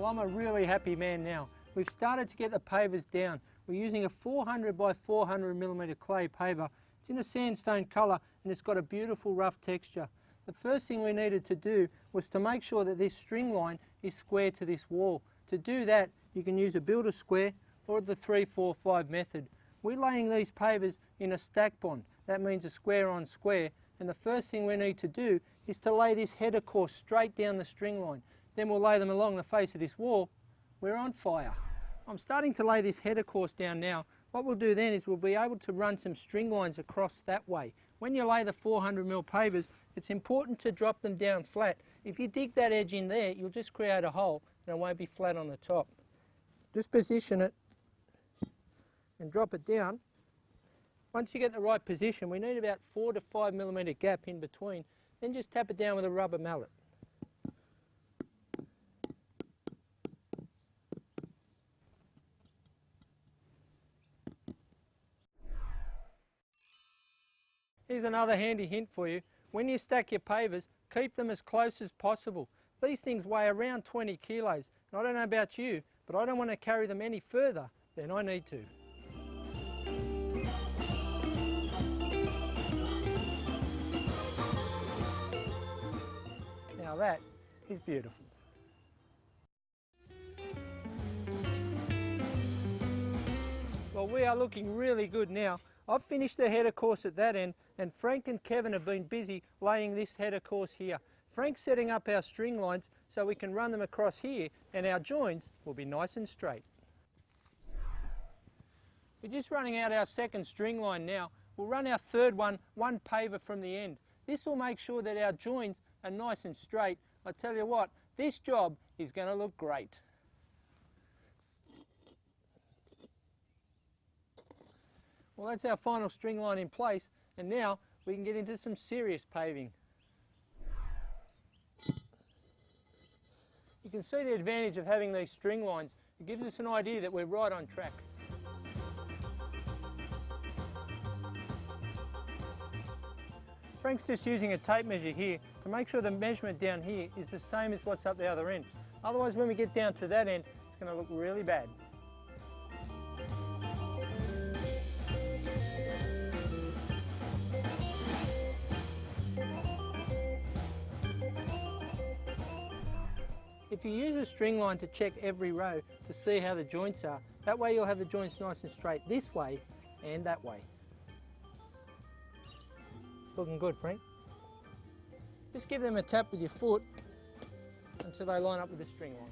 Well, I'm a really happy man now. We've started to get the pavers down. We're using a 400 by 400 millimetre clay paver. It's in a sandstone colour and it's got a beautiful rough texture. The first thing we needed to do was to make sure that this string line is square to this wall. To do that, you can use a builder square or the 3-4-5 method. We're laying these pavers in a stack bond. That means a square on square, and the first thing we need to do is to lay this header course straight down the string line. Then we'll lay them along the face of this wall. We're on fire. I'm starting to lay this header course down now. What we'll do then is we'll be able to run some string lines across that way. When you lay the 400mm pavers, it's important to drop them down flat. If you dig that edge in there, you'll just create a hole and it won't be flat on the top. Just position it and drop it down. Once you get the right position, we need about 4 to 5mm gap in between. Then just tap it down with a rubber mallet. Here's another handy hint for you. When you stack your pavers, keep them as close as possible. These things weigh around 20 kilos. And I don't know about you, but I don't want to carry them any further than I need to. Now that is beautiful. Well, we are looking really good now. I've finished the header course at that end, and Frank and Kevin have been busy laying this header course here. Frank's setting up our string lines so we can run them across here and our joins will be nice and straight. We're just running out our second string line now. We'll run our third one paver from the end. This will make sure that our joins are nice and straight. I tell you what, this job is going to look great. Well, that's our final string line in place, and now we can get into some serious paving. You can see the advantage of having these string lines. It gives us an idea that we're right on track. Frank's just using a tape measure here to make sure the measurement down here is the same as what's up the other end. Otherwise, when we get down to that end, it's going to look really bad. If you use a string line to check every row to see how the joints are, that way you'll have the joints nice and straight this way and that way. It's looking good, Frank. Just give them a tap with your foot until they line up with the string line.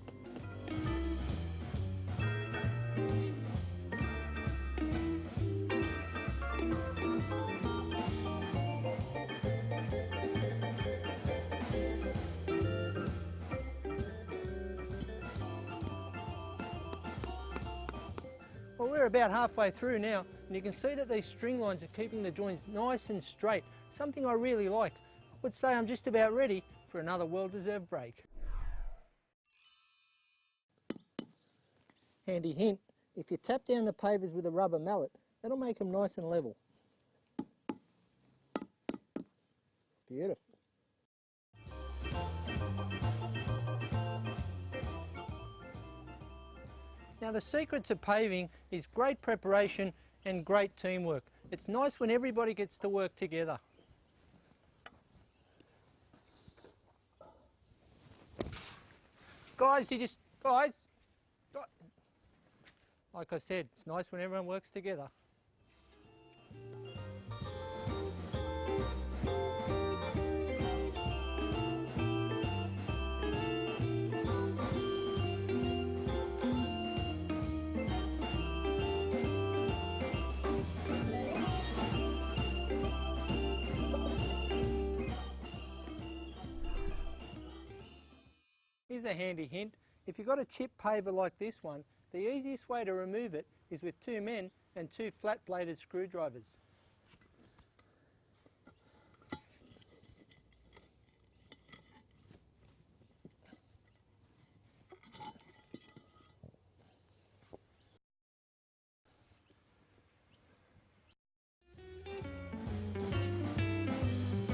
Well, we're about halfway through now, and you can see that these string lines are keeping the joints nice and straight, something I really like. I would say I'm just about ready for another well-deserved break. Handy hint, if you tap down the pavers with a rubber mallet, that'll make them nice and level. Beautiful. Now the secret to paving is great preparation and great teamwork. It's nice when everybody gets to work together. Guys, like I said, it's nice when everyone works together. Here's a handy hint. If you've got a chip paver like this one, the easiest way to remove it is with 2 men and 2 flat-bladed screwdrivers.